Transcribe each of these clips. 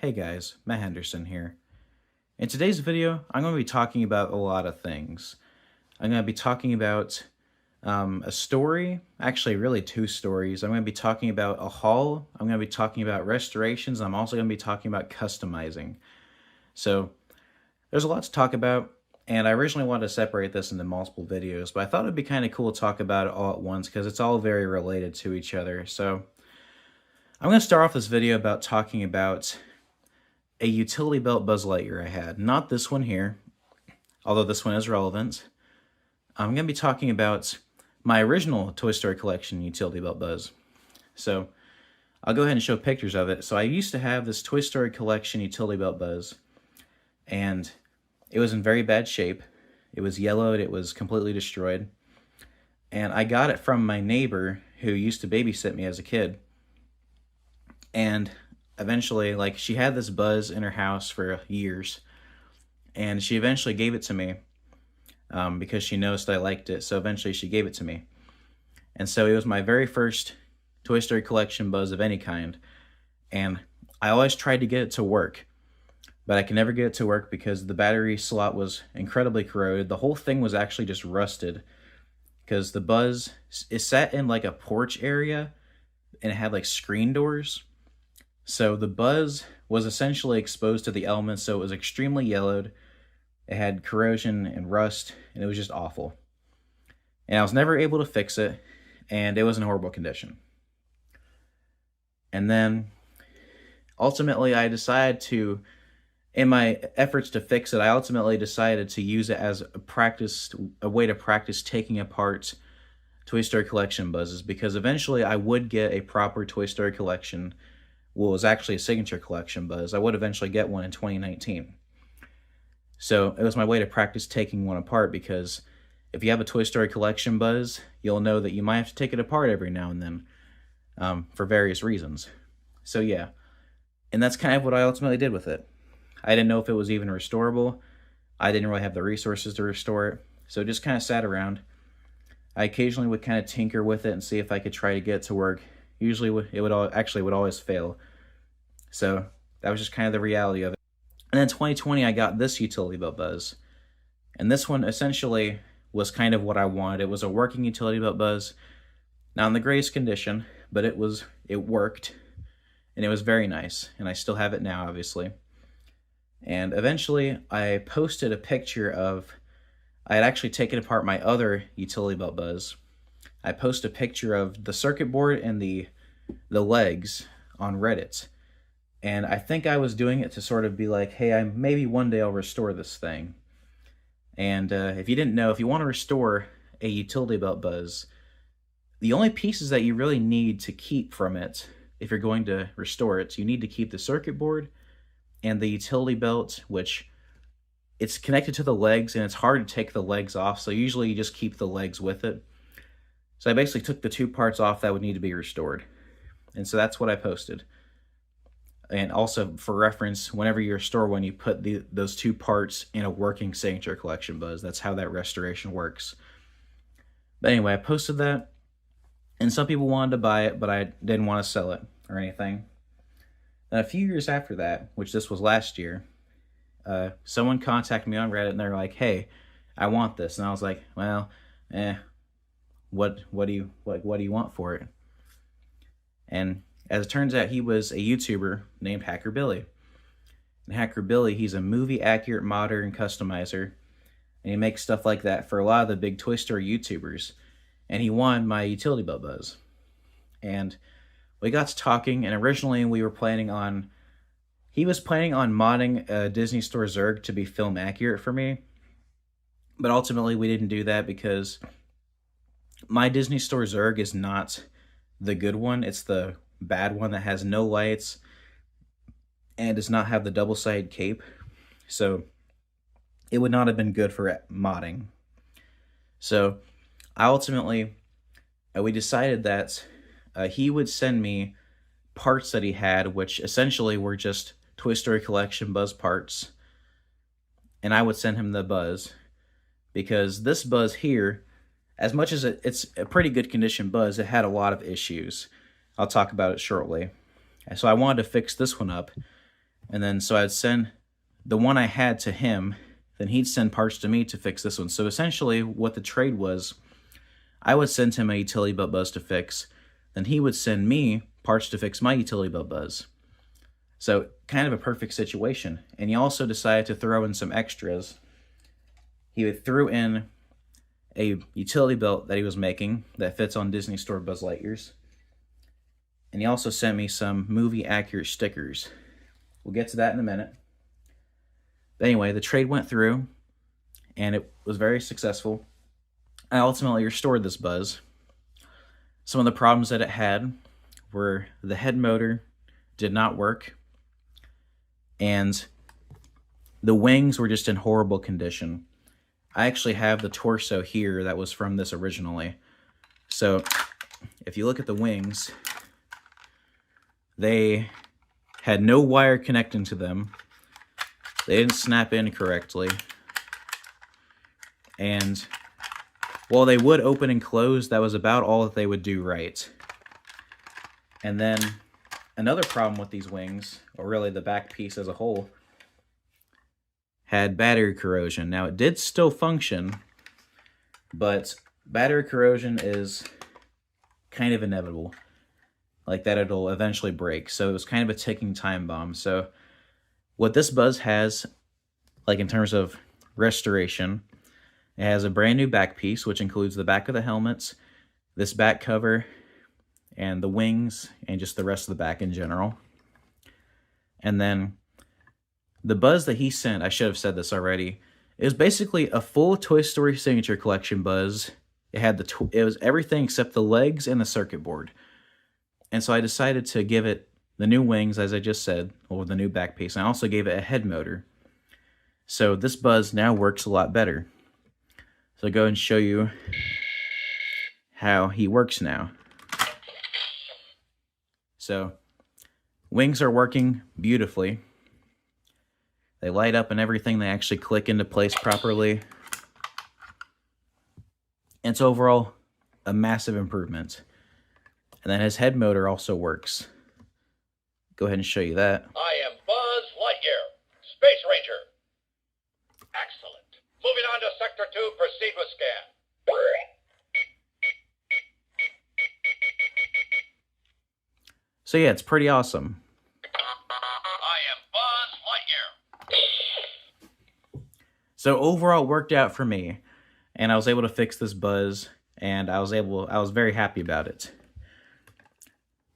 Hey guys, Matt Henderson here. In today's video, I'm going to be talking about a lot of things. I'm going to be talking about a story, actually really two stories. I'm going to be talking about a haul, I'm going to be talking about restorations, I'm also going to be talking about customizing. So there's a lot to talk about, and I originally wanted to separate this into multiple videos, but I thought it'd be kind of cool to talk about it all at once because it's all very related to each other. So I'm going to start off this video about talking about a utility belt Buzz Lightyear I had. Not this one here, although this one is relevant. I'm going to be talking about my original Toy Story collection utility belt Buzz. So I'll go ahead and show pictures of it. So I used to have this Toy Story collection utility belt Buzz, and it was in very bad shape. It was yellowed, it was completely destroyed. And I got it from my neighbor who used to babysit me as a kid. And eventually, like, she had this Buzz in her house for years, and she eventually gave it to me because she noticed I liked it, so eventually she gave it to me. And so it was my very first Toy Story collection Buzz of any kind, and I always tried to get it to work, but I could never get it to work because the battery slot was incredibly corroded. The whole thing was actually just rusted because the Buzz is sat in like a porch area, and it had like screen doors. So the Buzz was essentially exposed to the elements, so it was extremely yellowed. It had corrosion and rust, and it was just awful. And I was never able to fix it, and it was in horrible condition. And then, ultimately, I decided to, in my efforts to fix it, I ultimately decided to use it as a way to practice taking apart Toy Story collection Buzzes, because eventually I would get a proper Toy Story collection. Well, it was actually a signature collection Buzz. I would eventually get one in 2019. So it was my way to practice taking one apart, because if you have a Toy Story collection Buzz, you'll know that you might have to take it apart every now and then for various reasons. So yeah, and that's kind of what I ultimately did with it. I didn't know if it was even restorable. I didn't really have the resources to restore it, so it just kind of sat around. I occasionally would kind of tinker with it and see if I could try to get it to work. Usually it would always fail. So that was just kind of the reality of it. And then 2020, I got this utility belt Buzz. And this one essentially was kind of what I wanted. It was a working utility belt Buzz. Not in the greatest condition, but it worked. And it was very nice. And I still have it now, obviously. And eventually, I posted a picture of, I had actually taken apart my other utility belt Buzz. I posted a picture of the circuit board and the legs on Reddit. And I think I was doing it to sort of be like, hey, maybe one day I'll restore this thing. And if you didn't know, if you want to restore a utility belt Buzz, the only pieces that you really need to keep from it, if you're going to restore it, you need to keep the circuit board and the utility belt, which it's connected to the legs, and it's hard to take the legs off, so usually you just keep the legs with it. So I basically took the two parts off that would need to be restored. And so that's what I posted. And also, for reference, whenever you restore one, you put those two parts in a working signature collection Buzz. That's how that restoration works. But anyway, I posted that, and some people wanted to buy it, but I didn't want to sell it or anything. And a few years after that, which this was last year, someone contacted me on Reddit, and they're like, hey, I want this. And I was like, well, what do you want for it? And as it turns out, he was a YouTuber named HackerBilly. And HackerBilly, he's a movie accurate modder and customizer, and he makes stuff like that for a lot of the big Toy Story YouTubers. And he won my utility belt Buzz. And we got to talking, and originally he was planning on modding a Disney Store Zurg to be film accurate for me. But ultimately we didn't do that because my Disney Store Zurg is not the good one. It's the bad one that has no lights and does not have the double-sided cape. So it would not have been good for modding. So we decided that he would send me parts that he had, which essentially were just Toy Story collection Buzz parts. And I would send him the Buzz, because this Buzz here, as much as it's a pretty good condition Buzz, it had a lot of issues. I'll talk about it shortly. So I wanted to fix this one up, And then so I'd send the one I had to him, then he'd send parts to me to fix this one. So essentially what the trade was, I would send him a utility belt buzz to fix, then he would send me parts to fix my utility belt buzz. So kind of a perfect situation. And he also decided to throw in some extras. He threw in a utility belt that he was making that fits on Disney Store Buzz Lightyears. And he also sent me some movie accurate stickers. We'll get to that in a minute. But anyway, the trade went through, and it was very successful. I ultimately restored this buzz. Some of the problems that it had were the head motor did not work, and the wings were just in horrible condition. I actually have the torso here that was from this originally. So if you look at the wings, they had no wire connecting to them. They didn't snap in correctly. And while they would open and close, that was about all that they would do right. And then another problem with these wings, or really the back piece as a whole, had battery corrosion. Now, it did still function, but battery corrosion is kind of inevitable. Like that, it'll eventually break. So it was kind of a ticking time bomb. So what this buzz has, like in terms of restoration, it has a brand new back piece, which includes the back of the helmets, this back cover, and the wings, and just the rest of the back in general. And then the buzz that he sent, I should have said this already, it was basically a full Toy Story Signature Collection buzz. It had it was everything except the legs and the circuit board. And so I decided to give it the new wings, as I just said, or the new back piece. And I also gave it a head motor. So this buzz now works a lot better. So I'll go and show you how he works now. So wings are working beautifully. They light up and everything. They actually click into place properly. And it's overall a massive improvement. And then his head motor also works. Go ahead and show you that. I am Buzz Lightyear, Space Ranger. Excellent. Moving on to Sector 2, proceed with scan. So yeah, it's pretty awesome. I am Buzz Lightyear. So overall, it worked out for me. And I was able to fix this buzz. And I was very happy about it.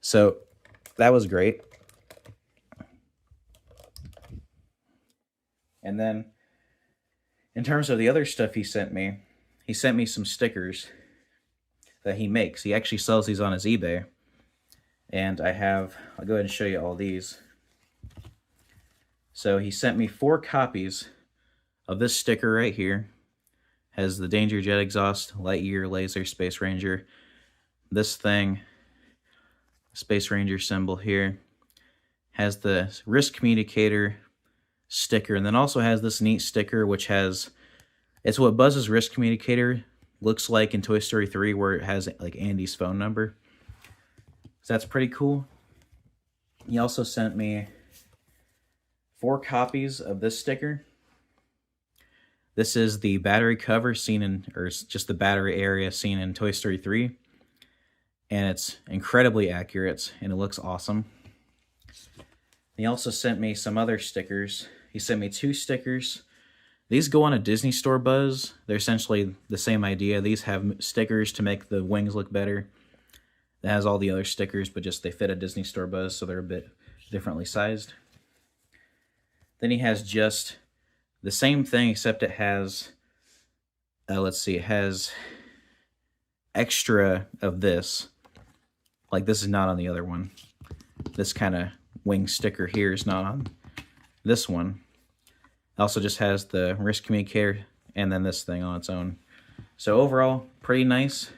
So that was great. And then in terms of the other stuff he sent me some stickers that he makes. He actually sells these on his eBay. And I'll go ahead and show you all these. So he sent me 4 copies of this sticker right here. Has the Danger Jet exhaust, Lightyear, Laser, Space Ranger. This thing, Space Ranger symbol here. Has the Risk Communicator sticker, and then also has this neat sticker which has, it's what Buzz's Risk Communicator looks like in Toy Story 3, where it has like Andy's phone number. So that's pretty cool. He also sent me 4 copies of this sticker. This is the battery cover seen in, or it's just the battery area seen in Toy Story 3. And it's incredibly accurate, and it looks awesome. He also sent me some other stickers. He sent me 2 stickers. These go on a Disney Store buzz. They're essentially the same idea. These have stickers to make the wings look better. It has all the other stickers, but just they fit a Disney Store buzz, so they're a bit differently sized. Then he has just the same thing, except it has, it has extra of this. Like, this is not on the other one. This kind of wing sticker here is not on this one. It also just has the Risk Communicator and then this thing on its own. So overall, pretty nice.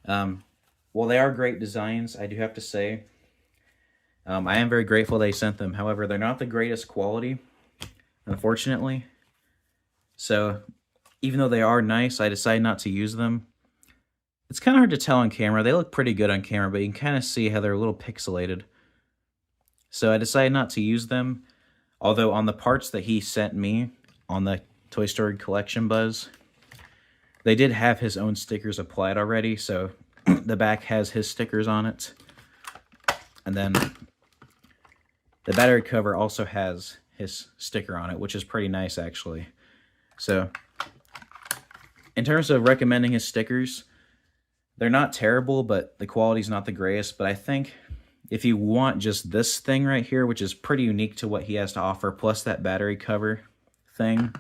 Well, they are great designs, I do have to say. I am very grateful they sent them. However, they're not the greatest quality, unfortunately. So even though they are nice, I decided not to use them. It's kind of hard to tell on camera. They look pretty good on camera, but you can kind of see how they're a little pixelated. So I decided not to use them, although on the parts that he sent me on the Toy Story Collection Buzz, they did have his own stickers applied already, so the back has his stickers on it. And then the battery cover also has his sticker on it, which is pretty nice, actually. So, in terms of recommending his stickers, they're not terrible, but the quality's not the greatest. But I think if you want just this thing right here, which is pretty unique to what he has to offer, plus that battery cover thing,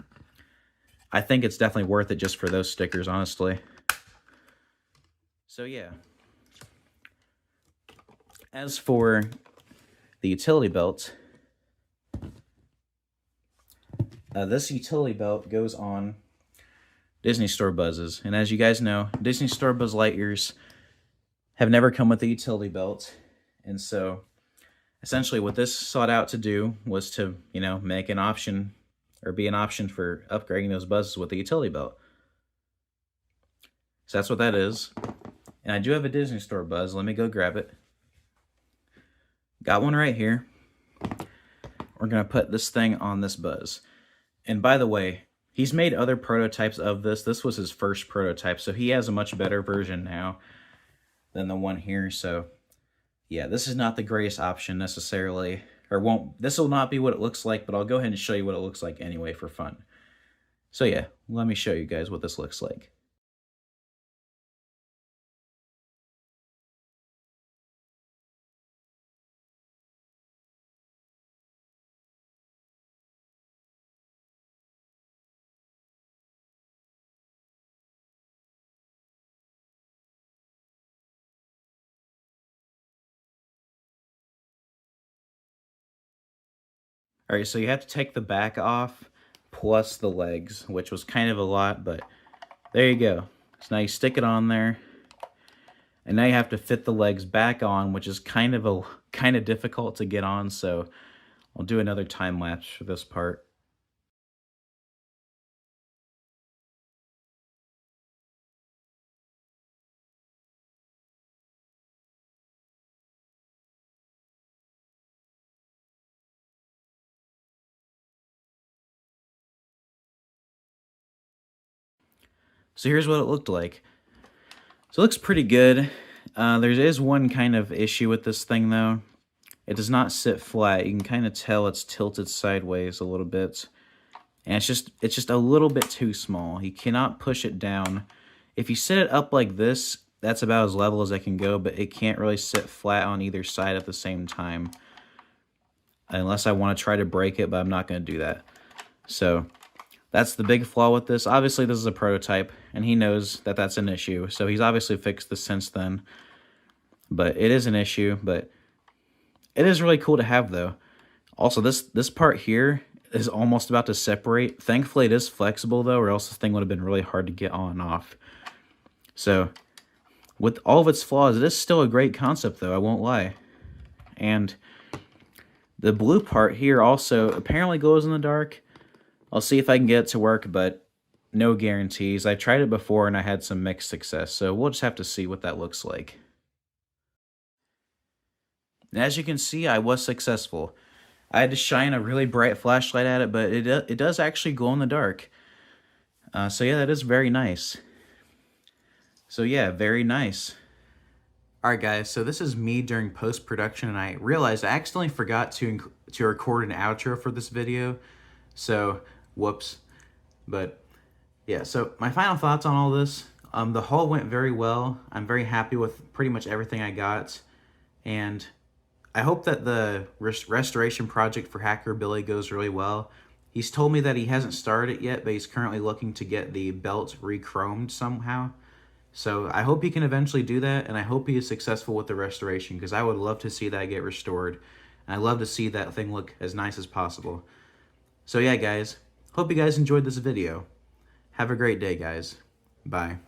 I think it's definitely worth it just for those stickers, honestly. So yeah. As for the utility belt, this utility belt goes on Disney Store Buzzes. And as you guys know, Disney Store Buzz Lightyears have never come with a utility belt. And so essentially what this sought out to do was to, make an option or be an option for upgrading those buzzes with a utility belt. So that's what that is. And I do have a Disney Store Buzz. Let me go grab it. Got one right here. We're going to put this thing on this buzz. And by the way, he's made other prototypes of this. This was his first prototype, so he has a much better version now than the one here. So yeah, this is not the greatest option necessarily, or this will not be what it looks like, but I'll go ahead and show you what it looks like anyway for fun. So yeah, let me show you guys what this looks like. All right, so you have to take the back off plus the legs, which was kind of a lot, but there you go. So now you stick it on there, and now you have to fit the legs back on, which is kind of difficult to get on. So I'll do another time lapse for this part. So here's what it looked like. So it looks pretty good. There is one kind of issue with this thing though. It does not sit flat. You can kind of tell it's tilted sideways a little bit. And it's just a little bit too small. You cannot push it down. If you sit it up like this, that's about as level as I can go, but it can't really sit flat on either side at the same time. Unless I want to try to break it, but I'm not going to do that. So that's the big flaw with this. Obviously, this is a prototype, and he knows that that's an issue. So he's obviously fixed this since then. But it is an issue, but it is really cool to have, though. Also, this part here is almost about to separate. Thankfully, it is flexible, though, or else this thing would have been really hard to get on and off. So, with all of its flaws, it is still a great concept, though, I won't lie. And the blue part here also apparently glows in the dark. I'll see if I can get it to work, but no guarantees. I tried it before, and I had some mixed success, so we'll just have to see what that looks like. And as you can see, I was successful. I had to shine a really bright flashlight at it, but it does actually glow in the dark. So yeah, that is very nice. So yeah, very nice. Alright guys, so this is me during post-production, and I realized I accidentally forgot to record an outro for this video. So, whoops. But yeah, so my final thoughts on all this. The haul went very well. I'm very happy with pretty much everything I got. And I hope that the restoration project for HackerBilly goes really well. He's told me that he hasn't started it yet, but he's currently looking to get the belt re-chromed somehow. So I hope he can eventually do that, and I hope he is successful with the restoration, because I would love to see that get restored. And I'd love to see that thing look as nice as possible. So yeah, guys, hope you guys enjoyed this video. Have a great day, guys. Bye.